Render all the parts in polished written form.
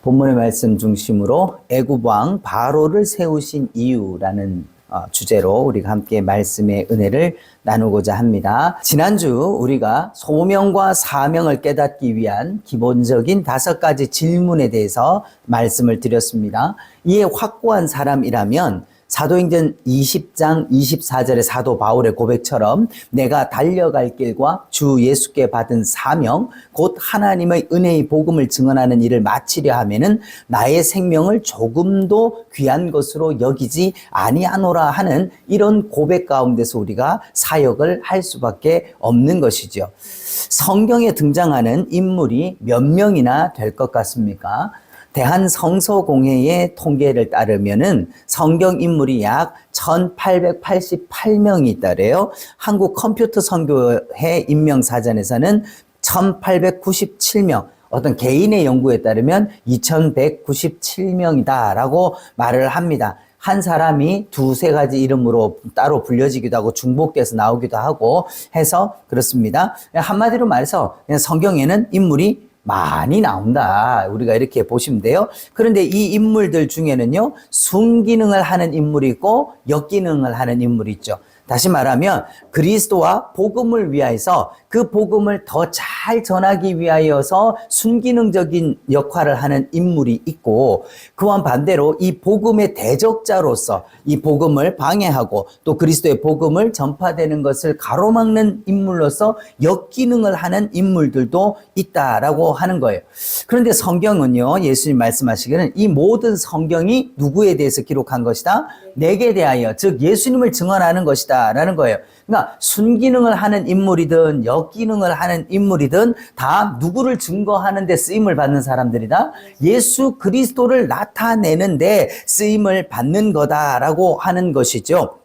본문의 말씀 중심으로 애굽왕 바로를 세우신 이유라는 주제로 우리가 함께 말씀의 은혜를 나누고자 합니다. 지난주 우리가 소명과 사명을 깨닫기 위한 기본적인 5가지 질문에 대해서 말씀을 드렸습니다. 이에 확고한 사람이라면 사도행전 20장 24절의 사도 바울의 고백처럼 내가 달려갈 길과 주 예수께 받은 사명 곧 하나님의 은혜의 복음을 증언하는 일을 마치려 하면은 나의 생명을 조금도 귀한 것으로 여기지 아니하노라 하는 이런 고백 가운데서 우리가 사역을 할 수밖에 없는 것이죠. 성경에 등장하는 인물이 몇 명이나 될 것 같습니까? 대한성서공회의 통계를 따르면은 성경 인물이 약 1888명이 있다래요. 한국컴퓨터선교회 인명사전에서는 1897명, 어떤 개인의 연구에 따르면 2197명이다라고 말을 합니다. 한 사람이 두세 가지 이름으로 따로 불려지기도 하고 중복돼서 나오기도 하고 해서 그렇습니다. 한마디로 말해서 성경에는 인물이 많이 나온다. 우리가 이렇게 보시면 돼요. 그런데 이 인물들 중에는요, 순기능을 하는 인물이 있고 역기능을 하는 인물이 있죠. 다시 말하면 그리스도와 복음을 위하여서 그 복음을 더 잘 전하기 위하여서 순기능적인 역할을 하는 인물이 있고, 그와 반대로 이 복음의 대적자로서 이 복음을 방해하고 또 그리스도의 복음을 전파되는 것을 가로막는 인물로서 역기능을 하는 인물들도 있다라고 하는 거예요. 그런데 성경은요, 예수님 말씀하시기는 이 모든 성경이 누구에 대해서 기록한 것이다? 내게 대하여, 즉 예수님을 증언하는 것이다 라는 거예요. 그러니까 순기능을 하는 인물이든 역기능을 하는 인물이든 다 누구를 증거하는 데 쓰임을 받는 사람들이다. 예수 그리스도를 나타내는데 쓰임을 받는 거다라고 하는 것이죠.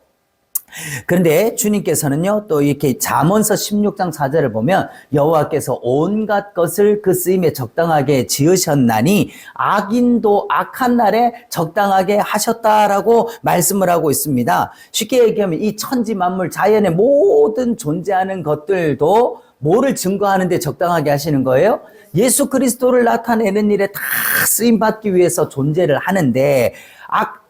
그런데 주님께서는요, 또 이렇게 잠언서 16장 4절을 보면 여호와께서 온갖 것을 그 쓰임에 적당하게 지으셨나니 악인도 악한 날에 적당하게 하셨다라고 말씀을 하고 있습니다. 쉽게 얘기하면 이 천지 만물 자연의 모든 존재하는 것들도 뭐를 증거하는 데 적당하게 하시는 거예요? 예수 그리스도를 나타내는 일에 다 쓰임받기 위해서 존재를 하는데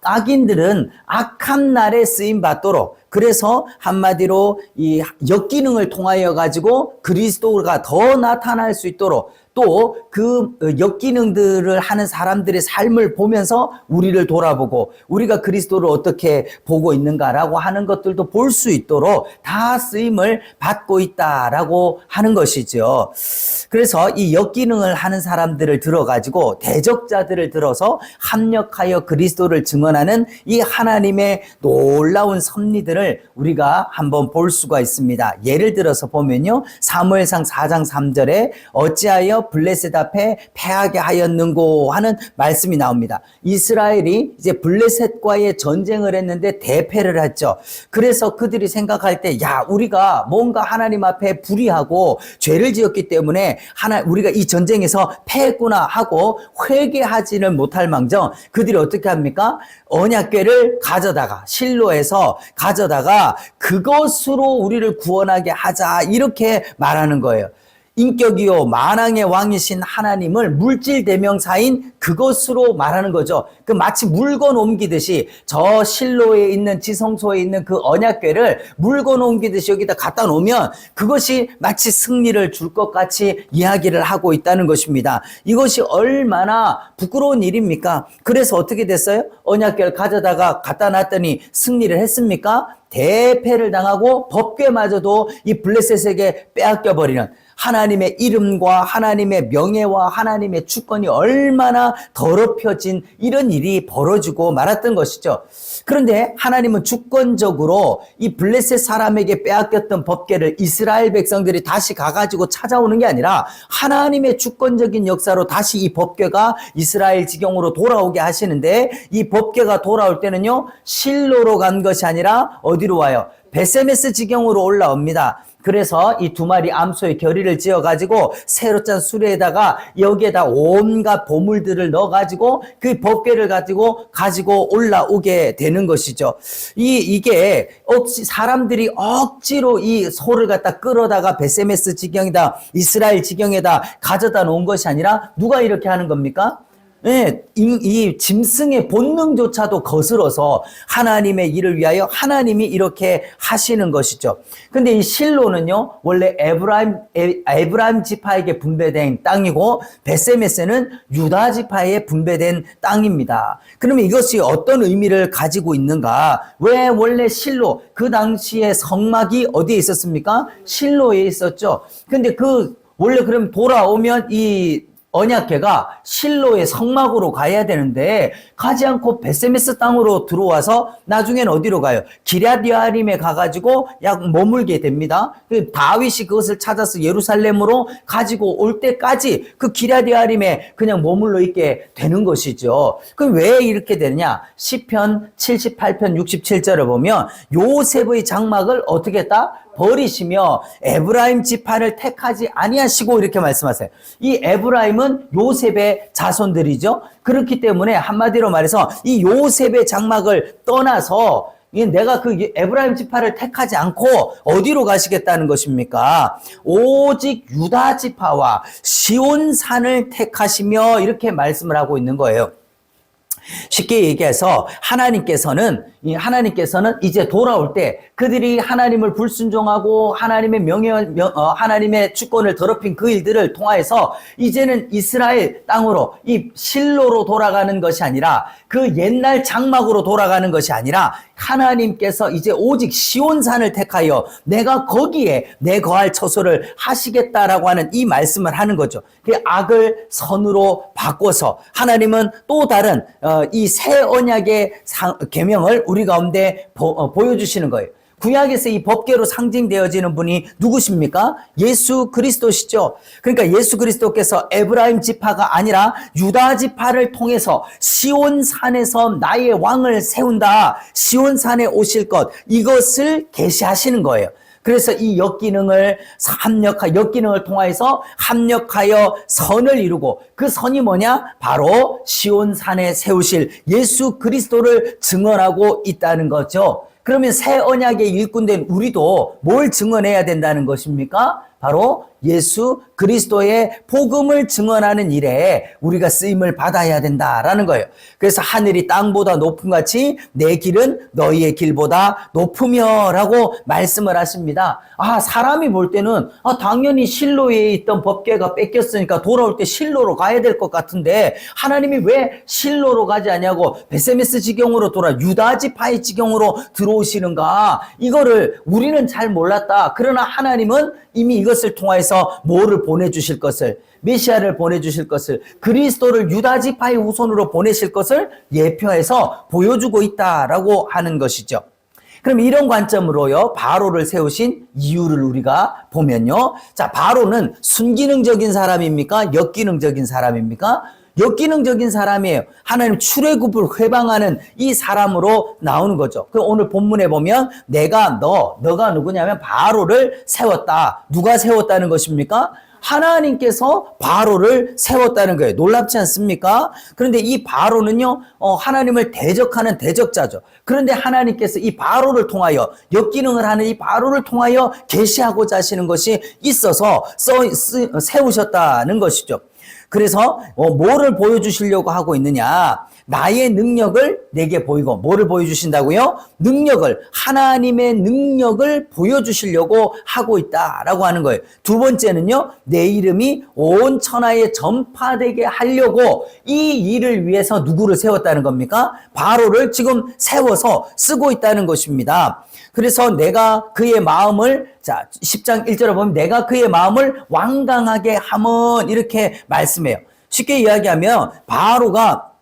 악인들은 악한 날에 쓰임받도록, 그래서 한마디로 이 역기능을 통하여 가지고 그리스도가 더 나타날 수 있도록, 또 그 역기능들을 하는 사람들의 삶을 보면서 우리를 돌아보고 우리가 그리스도를 어떻게 보고 있는가라고 하는 것들도 볼 수 있도록 다 쓰임을 받고 있다라고 하는 것이죠. 그래서 이 역기능을 하는 사람들을 들어가지고 대적자들을 들어서 합력하여 그리스도를 증언하는 이 하나님의 놀라운 섭리들을 우리가 한번 볼 수가 있습니다. 예를 들어서 보면요, 사무엘상 4장 3절에 어찌하여 블레셋 앞에 패하게 하였는고 하는 말씀이 나옵니다. 이스라엘이 이제 블레셋과의 전쟁을 했는데 대패를 했죠. 그래서 그들이 생각할 때, 야, 우리가 뭔가 하나님 앞에 불의하고 죄를 지었기 때문에 우리가 이 전쟁에서 패했구나 하고 회개하지는 못할 망정 그들이 어떻게 합니까? 언약궤를 가져다가 실로에서 가져다가 그것으로 우리를 구원하게 하자, 이렇게 말하는 거예요. 인격이요 만왕의 왕이신 하나님을 물질 대명사인 그것으로 말하는 거죠. 그 마치 물건 옮기듯이 저 실로에 있는 지성소에 있는 그 언약궤를 물건 옮기듯이 여기다 갖다 놓으면 그것이 마치 승리를 줄 것 같이 이야기를 하고 있다는 것입니다. 이것이 얼마나 부끄러운 일입니까? 그래서 어떻게 됐어요? 언약궤를 가져다가 갖다 놨더니 승리를 했습니까? 대패를 당하고 법궤마저도 이 블레셋에게 빼앗겨버리는, 하나님의 이름과 하나님의 명예와 하나님의 주권이 얼마나 더럽혀진 이런 일이 벌어지고 말았던 것이죠. 그런데 하나님은 주권적으로 이 블레셋 사람에게 빼앗겼던 법궤를 이스라엘 백성들이 다시 가가지고 찾아오는 게 아니라 하나님의 주권적인 역사로 다시 이 법궤가 이스라엘 지경으로 돌아오게 하시는데, 이 법궤가 돌아올 때는요, 실로로 간 것이 아니라 어디로 와요? 베세메스 지경으로 올라옵니다. 그래서 이 2마리 암소의 결의를 지어가지고 새로 짠 수레에다가 여기에다 온갖 보물들을 넣어가지고 그 법궤를 가지고 올라오게 되는 것이죠. 이게 사람들이 억지로 이 소를 갖다 끌어다가 베세메스 지경이다, 이스라엘 지경에다 가져다 놓은 것이 아니라 누가 이렇게 하는 겁니까? 예, 이 짐승의 본능조차도 거스러서 하나님의 일을 위하여 하나님이 이렇게 하시는 것이죠. 근데 이 실로는요, 원래 에브라임 지파에게 분배된 땅이고, 베세메스는 유다 지파에 분배된 땅입니다. 그러면 이것이 어떤 의미를 가지고 있는가? 왜 원래 실로, 그 당시에 성막이 어디에 있었습니까? 실로에 있었죠. 근데 원래 그럼 돌아오면 이 언약궤가 실로의 성막으로 가야 되는데 가지 않고 베세메스 땅으로 들어와서 나중에는 어디로 가요? 기럇여아림에 가가지고 약 머물게 됩니다. 다윗이 그것을 찾아서 예루살렘으로 가지고 올 때까지 그 기럇여아림에 그냥 머물러 있게 되는 것이죠. 그럼 왜 이렇게 되느냐? 시편 78편 67절을 보면 요셉의 장막을 어떻게 했다? 버리시며 에브라임 지파를 택하지 아니하시고 이렇게 말씀하세요. 이 에브라임은 요셉의 자손들이죠. 그렇기 때문에 한마디로 말해서 이 요셉의 장막을 떠나서 내가 그 에브라임 지파를 택하지 않고 어디로 가시겠다는 것입니까? 오직 유다 지파와 시온산을 택하시며 이렇게 말씀을 하고 있는 거예요. 쉽게 얘기해서 하나님께서는 이제 돌아올 때 그들이 하나님을 불순종하고 하나님의 하나님의 주권을 더럽힌 그 일들을 통하여서 이제는 이스라엘 땅으로 이 실로로 돌아가는 것이 아니라 그 옛날 장막으로 돌아가는 것이 아니라 하나님께서 이제 오직 시온산을 택하여 내가 거기에 내 거할 처소를 하시겠다라고 하는 이 말씀을 하는 거죠. 그 악을 선으로 바꿔서 하나님은 또 다른 이 새 언약의 계명을 우리 가운데 보여주시는 거예요. 구약에서 이 법궤로 상징되어지는 분이 누구십니까? 예수 그리스도시죠. 그러니까 예수 그리스도께서 에브라임 지파가 아니라 유다 지파를 통해서 시온산에서 나의 왕을 세운다. 시온산에 오실 것, 이것을 계시하시는 거예요. 그래서 이 역기능을 통하여서 합력하여 선을 이루고 그 선이 뭐냐? 바로 시온산에 세우실 예수 그리스도를 증언하고 있다는 거죠. 그러면 새 언약의 일꾼된 우리도 뭘 증언해야 된다는 것입니까? 바로 예수 그리스도의 복음을 증언하는 일에 우리가 쓰임을 받아야 된다라는 거예요. 그래서 하늘이 땅보다 높음 같이 내 길은 너희의 길보다 높으며 라고 말씀을 하십니다. 사람이 볼 때는 당연히 실로에 있던 법궤가 뺏겼으니까 돌아올 때 실로로 가야 될 것 같은데 하나님이 왜 실로로 가지 않냐고 베세메스 지경으로 유다 지파의 지경으로 들어오시는가? 이거를 우리는 잘 몰랐다. 그러나 하나님은 이미 이것을 통하여서 뭐를 보내주실 것을, 메시아를 보내주실 것을, 그리스도를 유다 지파의 후손으로 보내실 것을 예표해서 보여주고 있다라고 하는 것이죠. 그럼 이런 관점으로요, 바로를 세우신 이유를 우리가 보면요. 자, 바로는 순기능적인 사람입니까? 역기능적인 사람입니까? 역기능적인 사람이에요. 하나님 출애굽을 회방하는 이 사람으로 나오는 거죠. 그럼 오늘 본문에 보면 너가 누구냐면 바로를 세웠다. 누가 세웠다는 것입니까? 하나님께서 바로를 세웠다는 거예요. 놀랍지 않습니까? 그런데 이 바로는요, 하나님을 대적하는 대적자죠. 그런데 하나님께서 이 바로를 통하여, 역기능을 하는 이 바로를 통하여 계시하고자 하시는 것이 있어서 세우셨다는 것이죠. 그래서 뭐를 보여주시려고 하고 있느냐? 나의 능력을 내게 보이고, 뭐를 보여주신다고요? 하나님의 능력을 보여주시려고 하고 있다라고 하는 거예요. 두 번째는요, 내 이름이 온 천하에 전파되게 하려고 이 일을 위해서 누구를 세웠다는 겁니까? 바로를 지금 세워서 쓰고 있다는 것입니다. 그래서 내가 그의 마음을, 10장 1절에 보면 내가 그의 마음을 완강하게 함은 이렇게 말씀해요. 쉽게 이야기하면 바로가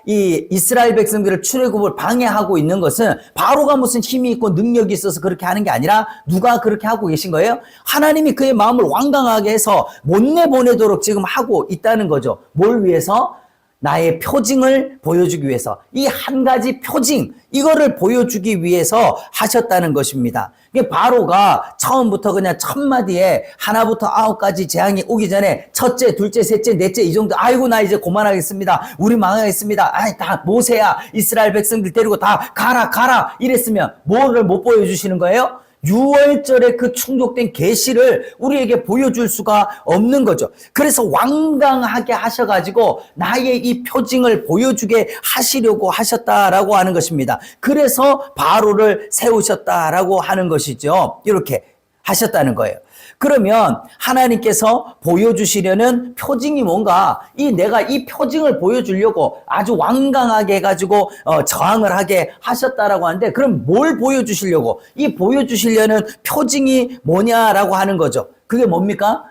이 이스라엘 백성들을 출애굽을 방해하고 있는 것은 바로가 무슨 힘이 있고 능력이 있어서 그렇게 하는 게 아니라 누가 그렇게 하고 계신 거예요? 하나님이 그의 마음을 완강하게 해서 못 내보내도록 지금 하고 있다는 거죠. 뭘 위해서? 나의 표징을 보여주기 위해서, 이 한 가지 표징, 이거를 보여주기 위해서 하셨다는 것입니다. 바로가 처음부터 그냥 1000마디에 하나부터 9까지 재앙이 오기 전에 첫째, 둘째, 셋째, 넷째 이 정도, 아이고 나 이제 그만하겠습니다. 우리 망하겠습니다. 다 모세야, 이스라엘 백성들 데리고 다 가라 이랬으면 뭐를 못 보여주시는 거예요? 유월절의 그 충족된 계시를 우리에게 보여줄 수가 없는 거죠. 그래서 완강하게 하셔가지고 나의 이 표징을 보여주게 하시려고 하셨다라고 하는 것입니다. 그래서 바로를 세우셨다라고 하는 것이죠. 이렇게 하셨다는 거예요. 그러면 하나님께서 보여주시려는 표징이 뭔가, 내가 이 표징을 보여주려고 아주 완강하게 해가지고 저항을 하게 하셨다라고 하는데, 그럼 뭘 보여주시려고? 이 보여주시려는 표징이 뭐냐라고 하는 거죠. 그게 뭡니까?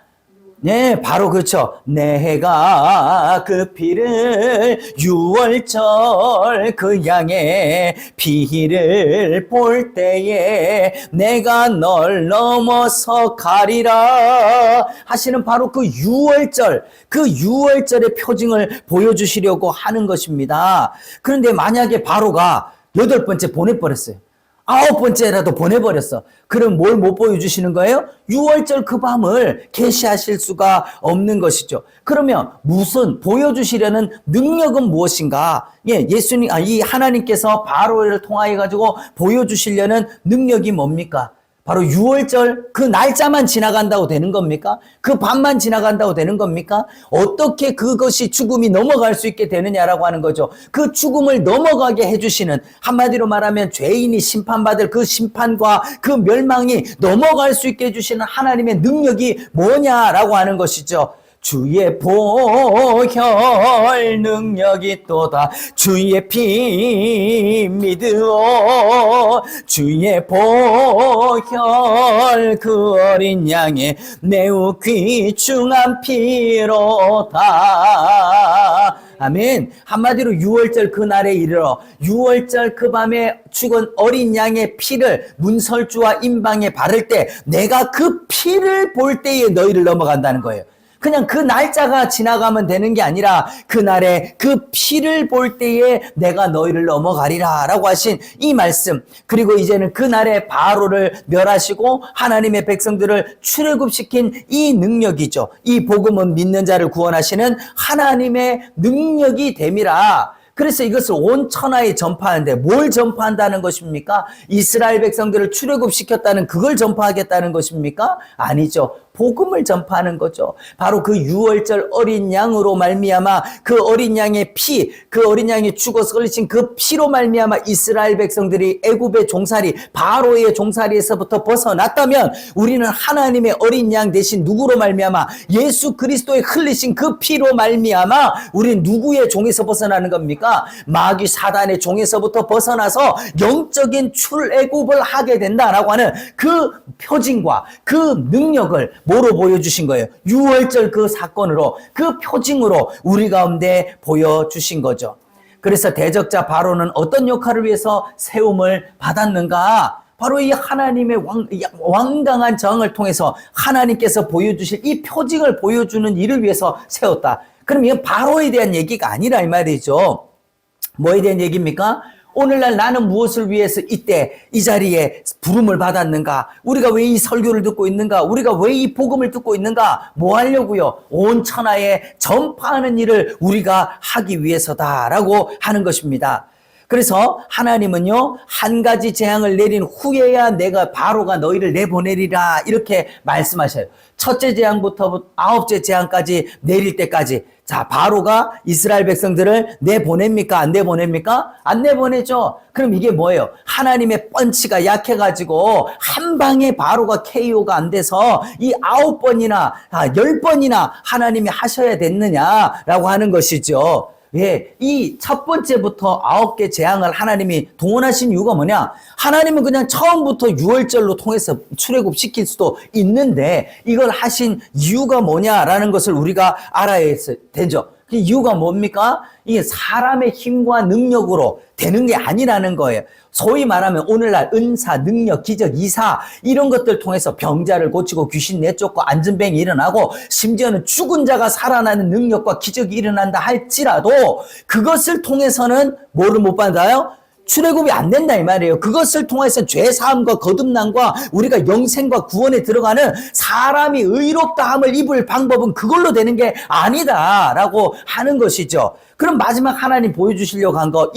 네, 바로 그렇죠. 내가 그 피를 유월절 그 양의 피를 볼 때에 내가 널 넘어서 가리라 하시는 바로 그 유월절, 그 유월절의 표징을 보여주시려고 하는 것입니다. 그런데 만약에 바로가 8번째 보내버렸어요. 9번째라도 보내버렸어. 그럼 뭘 못 보여주시는 거예요? 유월절 그 밤을 계시하실 수가 없는 것이죠. 그러면 무슨 보여주시려는 능력은 무엇인가? 이 하나님께서 바로를 통하여 가지고 보여주시려는 능력이 뭡니까? 바로 유월절 그 날짜만 지나간다고 되는 겁니까? 그 밤만 지나간다고 되는 겁니까? 어떻게 그것이 죽음이 넘어갈 수 있게 되느냐라고 하는 거죠. 그 죽음을 넘어가게 해주시는, 한마디로 말하면 죄인이 심판받을 그 심판과 그 멸망이 넘어갈 수 있게 해주시는 하나님의 능력이 뭐냐라고 하는 것이죠. 주의 보혈 능력이 또다 주의 피 믿으오 주의 보혈 그 어린 양의 매우 귀중한 피로다. 아멘. 한마디로 유월절 그날에 이르러 유월절 그 밤에 죽은 어린 양의 피를 문설주와 임방에 바를 때 내가 그 피를 볼 때에 너희를 넘어간다는 거예요. 그냥 그 날짜가 지나가면 되는 게 아니라 그날에 그 피를 볼 때에 내가 너희를 넘어가리라 라고 하신 이 말씀, 그리고 이제는 그날에 바로를 멸하시고 하나님의 백성들을 출애굽시킨 이 능력이죠. 이 복음은 믿는 자를 구원하시는 하나님의 능력이 됨이라. 그래서 이것을 온 천하에 전파하는데 뭘 전파한다는 것입니까? 이스라엘 백성들을 출애굽시켰다는 그걸 전파하겠다는 것입니까? 아니죠. 복음을 전파하는 거죠. 바로 그 유월절 어린 양으로 말미암아 그 어린 양의 피, 그 어린 양이 죽어서 흘리신 그 피로 말미암아 이스라엘 백성들이 애굽의 종살이, 바로의 종살이에서부터 벗어났다면 우리는 하나님의 어린 양 대신 누구로 말미암아 예수 그리스도의 흘리신 그 피로 말미암아 우리는 누구의 종에서 벗어나는 겁니까? 마귀 사단의 종에서부터 벗어나서 영적인 출애굽을 하게 된다라고 하는 그 표징과 그 능력을 뭐로 보여주신 거예요? 유월절 그 사건으로, 그 표징으로 우리 가운데 보여주신 거죠. 그래서 대적자 바로는 어떤 역할을 위해서 세움을 받았는가? 바로 이 하나님의 완강한 저항을 통해서 하나님께서 보여주실 이 표징을 보여주는 일을 위해서 세웠다. 그럼 이건 바로에 대한 얘기가 아니라 이 말이죠. 뭐에 대한 얘기입니까? 오늘날 나는 무엇을 위해서 이때 이 자리에 부름을 받았는가? 우리가 왜 이 설교를 듣고 있는가? 우리가 왜 이 복음을 듣고 있는가? 뭐 하려고요? 온 천하에 전파하는 일을 우리가 하기 위해서다라고 하는 것입니다. 그래서 하나님은요, 한 가지 재앙을 내린 후에야 내가 바로가 너희를 내보내리라 이렇게 말씀하셔요. 첫째 재앙부터 9째 재앙까지 내릴 때까지. 자, 바로가 이스라엘 백성들을 내보냅니까? 안 내보냅니까? 안 내보내죠. 그럼 이게 뭐예요? 하나님의 펀치가 약해가지고 한 방에 바로가 KO가 안 돼서 이 9번이나 10번이나 하나님이 하셔야 됐느냐라고 하는 것이죠. 예, 이 첫 번째부터 9개 재앙을 하나님이 동원하신 이유가 뭐냐? 하나님은 그냥 처음부터 유월절로 통해서 출애굽 시킬 수도 있는데 이걸 하신 이유가 뭐냐라는 것을 우리가 알아야 되죠. 그 이유가 뭡니까? 이게 사람의 힘과 능력으로 되는 게 아니라는 거예요. 소위 말하면 오늘날 은사, 능력, 기적, 이사 이런 것들 통해서 병자를 고치고 귀신 내쫓고 안전병이 일어나고 심지어는 죽은 자가 살아나는 능력과 기적이 일어난다 할지라도 그것을 통해서는 뭐를 못 받아요? 출애굽이 안 된다 이 말이에요. 그것을 통해서 죄사함과 거듭남과 우리가 영생과 구원에 들어가는 사람이 의롭다함을 입을 방법은 그걸로 되는 게 아니다라고 하는 것이죠. 그럼 마지막 하나님 보여주시려고 한 거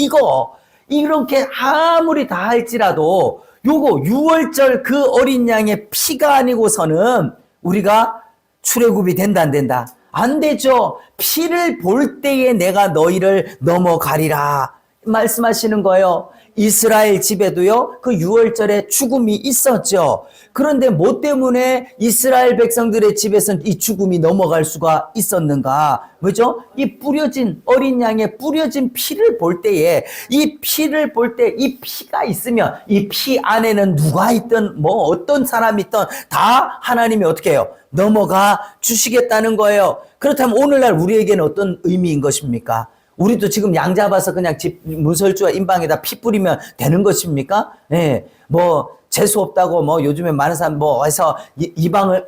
이렇게 아무리 다 할지라도 요거 6월절 그 어린 양의 피가 아니고서는 우리가 출애굽이 된다 안 된다? 안 되죠. 피를 볼 때에 내가 너희를 넘어가리라 말씀하시는 거예요. 이스라엘 집에도요, 그 6월절에 죽음이 있었죠. 그런데 뭐 때문에 이스라엘 백성들의 집에서는 이 죽음이 넘어갈 수가 있었는가? 뭐죠? 이 뿌려진 어린 양의 뿌려진 피를 볼 때에, 이 피를 볼 때 이 피가 있으면 이 피 안에는 누가 있든 뭐 어떤 사람이 있든 다 하나님이 어떻게 해요? 넘어가 주시겠다는 거예요. 그렇다면 오늘날 우리에게는 어떤 의미인 것입니까? 우리도 지금 양 잡아서 그냥 집 문설주와 인방에다 피 뿌리면 되는 것입니까? 예. 뭐 재수 없다고 뭐 요즘에 많은 사람 뭐 해서 이방을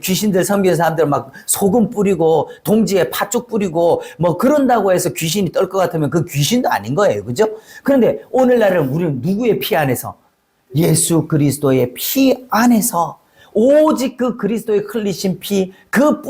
귀신들 섬기는 사람들 막 소금 뿌리고 동지에 팥죽 뿌리고 뭐 그런다고 해서 귀신이 떨 것 같으면 그 귀신도 아닌 거예요. 그죠? 그런데 오늘날은 우리는 누구의 피 안에서? 예수 그리스도의 피 안에서 오직 그 그리스도의 흘리신 피, 그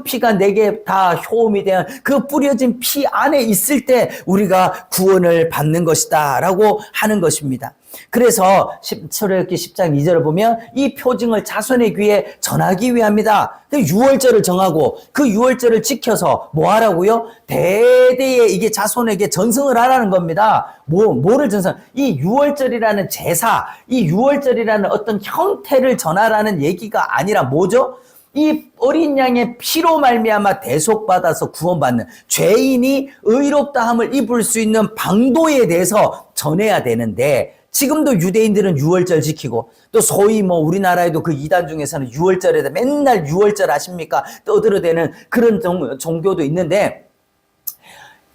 피가 내게 다 효험이 되는 그 뿌려진 피 안에 있을 때 우리가 구원을 받는 것이다 라고 하는 것입니다. 그래서 출애굽기 10장 2절을 보면 이 표징을 자손의 귀에 전하기 위함이다. 6월절을 정하고 그 6월절을 지켜서 뭐 하라고요? 대대에 이게 자손에게 전승을 하라는 겁니다. 뭐를 전승? 이 6월절이라는 제사, 이 6월절이라는 어떤 형태를 전하라는 얘기가 아니라 뭐죠? 이 어린 양의 피로 말미암아 대속받아서 구원받는 죄인이 의롭다함을 입을 수 있는 방도에 대해서 전해야 되는데 지금도 유대인들은 6월절 지키고 또 소위 뭐 우리나라에도 그 이단 중에서는 6월절에다 맨날 6월절 아십니까? 떠들어대는 그런 종교도 있는데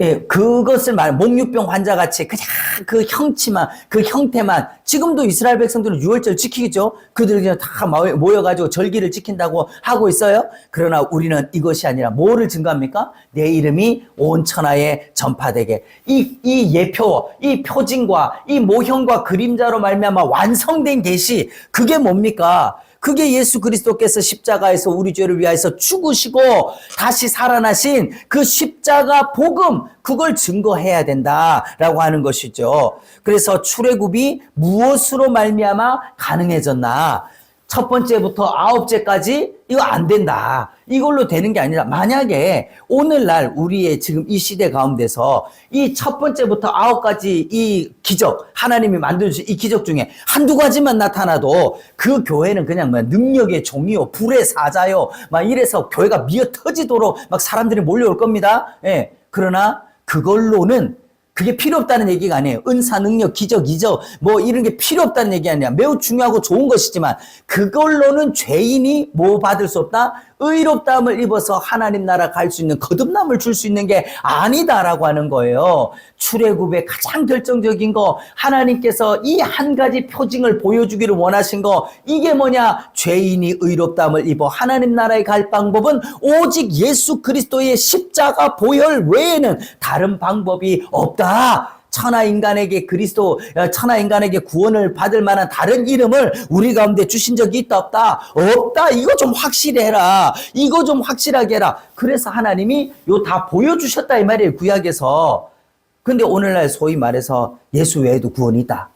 예, 그것을 목유병 환자같이 그냥 그 형치만, 그 형태만, 지금도 이스라엘 백성들은 6월절 지키겠죠? 그들 그냥 다 모여가지고 절기를 지킨다고 하고 있어요? 그러나 우리는 이것이 아니라 뭐를 증거합니까? 내 이름이 온 천하에 전파되게. 이 예표, 이 표징과 이 모형과 그림자로 말미암아 완성된 계시, 그게 뭡니까? 그게 예수 그리스도께서 십자가에서 우리 죄를 위하여서 죽으시고 다시 살아나신 그 십자가 복음, 그걸 증거해야 된다라고 하는 것이죠. 그래서 출애굽이 무엇으로 말미암아 가능해졌나? 첫 번째부터 아홉째까지 이거 안 된다. 이걸로 되는 게 아니라 만약에 오늘날 우리의 지금 이 시대 가운데서 이 첫 번째부터 아홉까지 이 기적, 하나님이 만들어주신 이 기적 중에 한두 가지만 나타나도 그 교회는 그냥 뭐 능력의 종이요, 불의 사자요, 막 이래서 교회가 미어 터지도록 막 사람들이 몰려올 겁니다. 예. 그러나 그걸로는 그게 필요 없다는 얘기가 아니에요. 은사, 능력, 기적, 이적 뭐 이런 게 필요 없다는 얘기 아니라 매우 중요하고 좋은 것이지만 그걸로는 죄인이 뭐 받을 수 없다? 의롭다함을 입어서 하나님 나라 갈 수 있는 거듭남을 줄 수 있는 게 아니다라고 하는 거예요. 출애굽의 가장 결정적인 거 하나님께서 이 한 가지 표징을 보여주기를 원하신 거 이게 뭐냐? 죄인이 의롭다함을 입어 하나님 나라에 갈 방법은 오직 예수 그리스도의 십자가 보혈 외에는 다른 방법이 없다. 천하인간에게 천하인간에게 구원을 받을 만한 다른 이름을 우리 가운데 주신 적이 있다 없다? 없다. 이거 좀 확실히 해라. 이거 좀 확실하게 해라. 그래서 하나님이 요 다 보여주셨다 이 말이에요. 구약에서. 근데 오늘날 소위 말해서 예수 외에도 구원이 있다.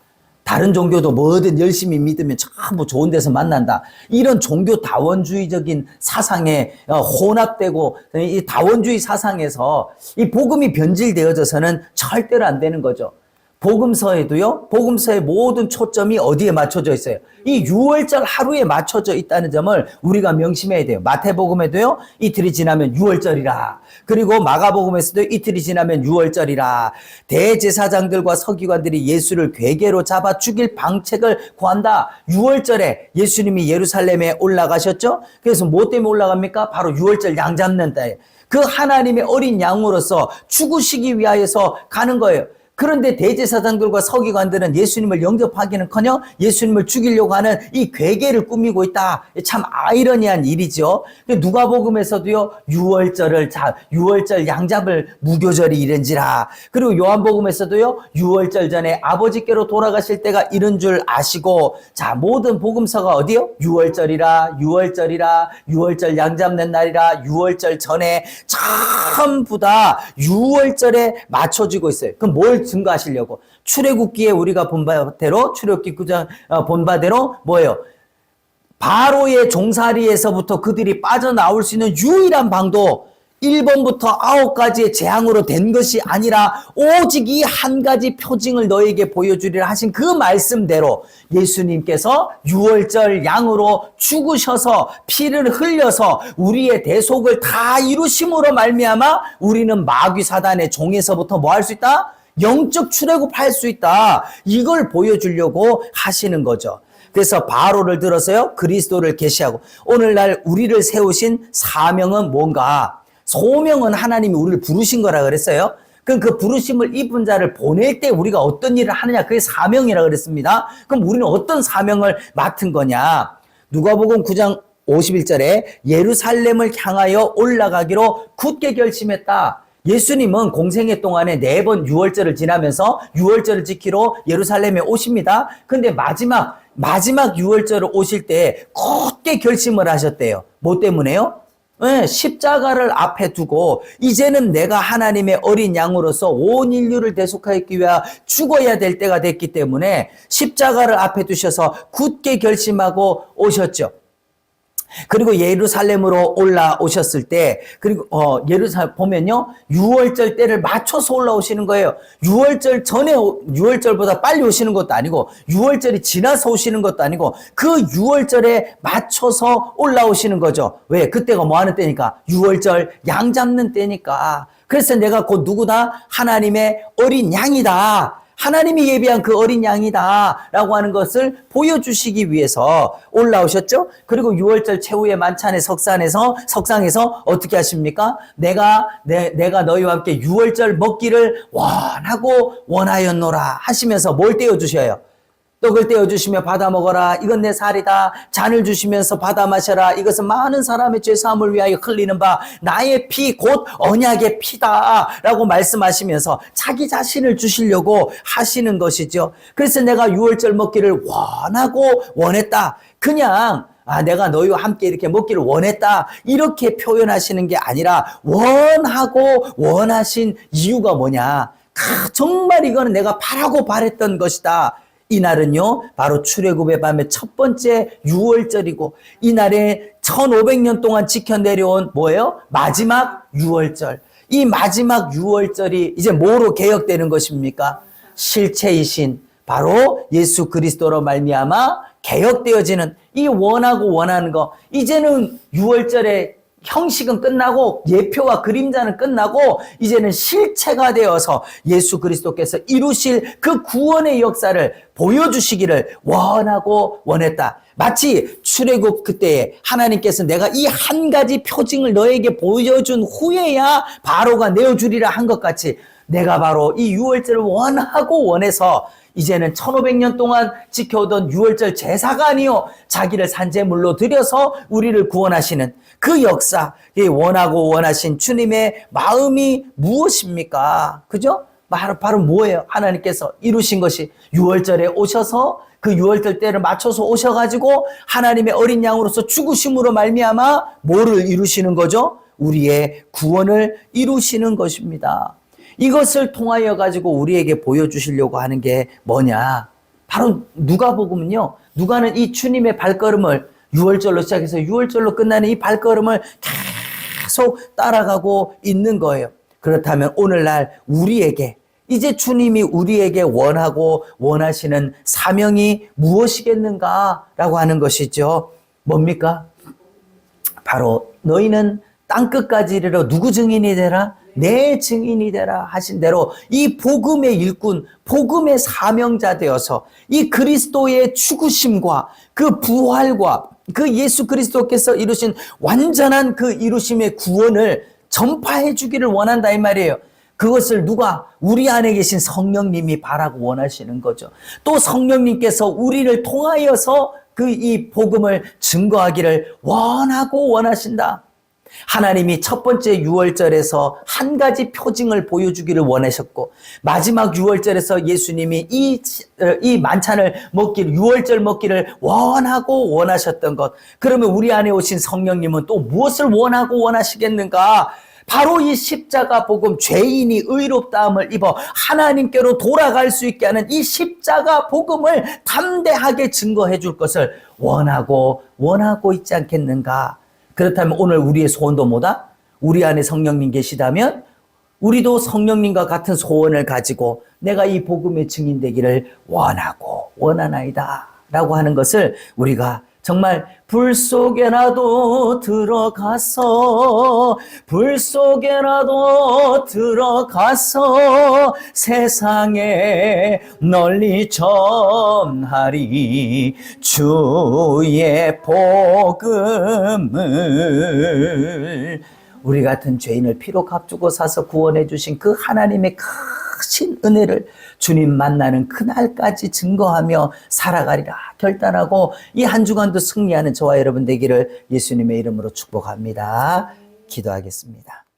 다른 종교도 뭐든 열심히 믿으면 전부 좋은 데서 만난다. 이런 종교 다원주의적인 사상에 혼합되고 이 다원주의 사상에서 이 복음이 변질되어져서는 절대로 안 되는 거죠. 복음서에도요, 복음서의 모든 초점이 어디에 맞춰져 있어요? 이 6월절 하루에 맞춰져 있다는 점을 우리가 명심해야 돼요. 마태복음에도요, 이틀이 지나면 6월절이라. 그리고 마가복음에서도 이틀이 지나면 6월절이라. 대제사장들과 서기관들이 예수를 괴계로 잡아 죽일 방책을 구한다. 6월절에 예수님이 예루살렘에 올라가셨죠? 그래서 뭐 때문에 올라갑니까? 바로 6월절 양 잡는 날. 그 하나님의 어린 양으로서 죽으시기 위하여서 가는 거예요. 그런데 대제사장들과 서기관들은 예수님을 영접하기는커녕 예수님을 죽이려고 하는 이 괴계를 꾸미고 있다. 참 아이러니한 일이죠. 누가복음에서도요, 6월절 양잡을 무교절이 이른지라. 그리고 요한복음에서도요, 6월절 전에 아버지께로 돌아가실 때가 이른 줄 아시고, 자, 모든 복음서가 어디요? 6월절이라 6월절 양 잡는 날이라 6월절 전에 전부 다 6월절에 맞춰지고 있어요. 그럼 뭘 증거하시려고? 출애굽기에 우리가 본 바대로 출애굽기 9장 본 바대로 뭐예요? 바로의 종살이에서부터 그들이 빠져나올 수 있는 유일한 방도 1번부터 9가지의 재앙으로 된 것이 아니라 오직 이 한 가지 표징을 너에게 보여주리라 하신 그 말씀대로 예수님께서 유월절 양으로 죽으셔서 피를 흘려서 우리의 대속을 다 이루심으로 말미암아 우리는 마귀 사단의 종에서부터 뭐 할 수 있다? 영적 출애굽할 수 있다. 이걸 보여주려고 하시는 거죠. 그래서 바로를 들어서요, 그리스도를 계시하고 오늘날 우리를 세우신 사명은 뭔가? 소명은 하나님이 우리를 부르신 거라 그랬어요. 그럼 그 부르심을 입은 자를 보낼 때 우리가 어떤 일을 하느냐, 그게 사명이라 그랬습니다. 그럼 우리는 어떤 사명을 맡은 거냐? 누가복음 9장 51절에 예루살렘을 향하여 올라가기로 굳게 결심했다. 예수님은 공생애 동안에 4번 유월절을 지나면서 유월절을 지키러 예루살렘에 오십니다. 근데 마지막 유월절을 오실 때 굳게 결심을 하셨대요. 뭐 때문에요? 네, 십자가를 앞에 두고 이제는 내가 하나님의 어린 양으로서 온 인류를 대속하기 위하여 죽어야 될 때가 됐기 때문에 십자가를 앞에 두셔서 굳게 결심하고 오셨죠. 그리고 예루살렘으로 올라오셨을 때, 그리고 예루살렘 보면요, 유월절 때를 맞춰서 올라오시는 거예요. 유월절 전에, 유월절보다 빨리 오시는 것도 아니고 유월절이 지나서 오시는 것도 아니고 그 유월절에 맞춰서 올라오시는 거죠. 왜? 그때가 뭐 하는 때니까? 유월절 양 잡는 때니까. 그래서 내가 곧 누구다? 하나님의 어린 양이다. 하나님이 예비한 그 어린 양이다 라고 하는 것을 보여주시기 위해서 올라오셨죠. 그리고 유월절 최후의 만찬의 석상에서 어떻게 하십니까? 내가 너희와 함께 유월절 먹기를 원하고 원하였노라 하시면서 뭘 떼어주셔요? 떡을 떼어주시며 받아 먹어라. 이건 내 살이다. 잔을 주시면서 받아 마셔라. 이것은 많은 사람의 죄사함을 위하여 흘리는 바 나의 피 곧 언약의 피다 라고 말씀하시면서 자기 자신을 주시려고 하시는 것이죠. 그래서 내가 유월절 먹기를 원하고 원했다. 그냥 내가 너희와 함께 이렇게 먹기를 원했다. 이렇게 표현하시는 게 아니라 원하고 원하신 이유가 뭐냐. 정말 이거는 내가 바라고 바랬던 것이다. 이날은요, 바로 출애굽의 밤의 첫 번째 유월절이고, 이날에 1500년 동안 지켜내려온 뭐예요? 마지막 유월절. 이 마지막 유월절이 이제 뭐로 개혁되는 것입니까? 실체이신 바로 예수 그리스도로 말미암아 개혁되어지는 이 원하고 원하는 거. 이제는 유월절에 형식은 끝나고 예표와 그림자는 끝나고 이제는 실체가 되어서 예수 그리스도께서 이루실 그 구원의 역사를 보여주시기를 원하고 원했다. 마치 출애굽 그때에 하나님께서 내가 이 한 가지 표징을 너에게 보여준 후에야 바로가 내어주리라 한 것 같이 내가 바로 이 유월절을 원하고 원해서 이제는 1500년 동안 지켜오던 유월절 제사가 아니요 자기를 산제물로 드려서 우리를 구원하시는 그 역사, 원하고 원하신 주님의 마음이 무엇입니까? 그죠? 바로 뭐예요? 하나님께서 이루신 것이 유월절에 오셔서 그 유월절 때를 맞춰서 오셔가지고 하나님의 어린 양으로서 죽으심으로 말미암아 뭐를 이루시는 거죠? 우리의 구원을 이루시는 것입니다. 이것을 통하여 가지고 우리에게 보여주시려고 하는 게 뭐냐? 바로 누가복음은요. 누가는 이 주님의 발걸음을 유월절로 시작해서 유월절로 끝나는 이 발걸음을 계속 따라가고 있는 거예요. 그렇다면 오늘날 우리에게 이제 주님이 우리에게 원하고 원하시는 사명이 무엇이겠는가라고 하는 것이죠. 뭡니까? 바로 너희는 땅끝까지 이르러 누구 증인이 되라? 내 증인이 되라 하신 대로 이 복음의 일꾼, 복음의 사명자 되어서 이 그리스도의 죽으심과 그 부활과 그 예수 그리스도께서 이루신 완전한 그 이루심의 구원을 전파해 주기를 원한다 이 말이에요. 그것을 누가? 우리 안에 계신 성령님이 바라고 원하시는 거죠. 또 성령님께서 우리를 통하여서 그 이 복음을 증거하기를 원하고 원하신다. 하나님이 첫 번째 유월절에서 한 가지 표징을 보여주기를 원하셨고 마지막 유월절에서 예수님이 이 만찬을 먹기를 유월절 먹기를 원하고 원하셨던 것. 그러면 우리 안에 오신 성령님은 또 무엇을 원하고 원하시겠는가? 바로 이 십자가 복음, 죄인이 의롭다함을 입어 하나님께로 돌아갈 수 있게 하는 이 십자가 복음을 담대하게 증거해 줄 것을 원하고 있지 않겠는가? 그렇다면 오늘 우리의 소원도 뭐다? 우리 안에 성령님 계시다면 우리도 성령님과 같은 소원을 가지고 내가 이 복음의 증인 되기를 원하나이다 라고 하는 것을 우리가 정말 불 속에라도 들어가서 세상에 널리 전하리 주의 복음을. 우리 같은 죄인을 피로 값주고 사서 구원해 주신 그 하나님의 크신 은혜를 주님 만나는 그날까지 증거하며 살아가리라 결단하고 이 한 주간도 승리하는 저와 여러분 되기를 예수님의 이름으로 축복합니다. 기도하겠습니다.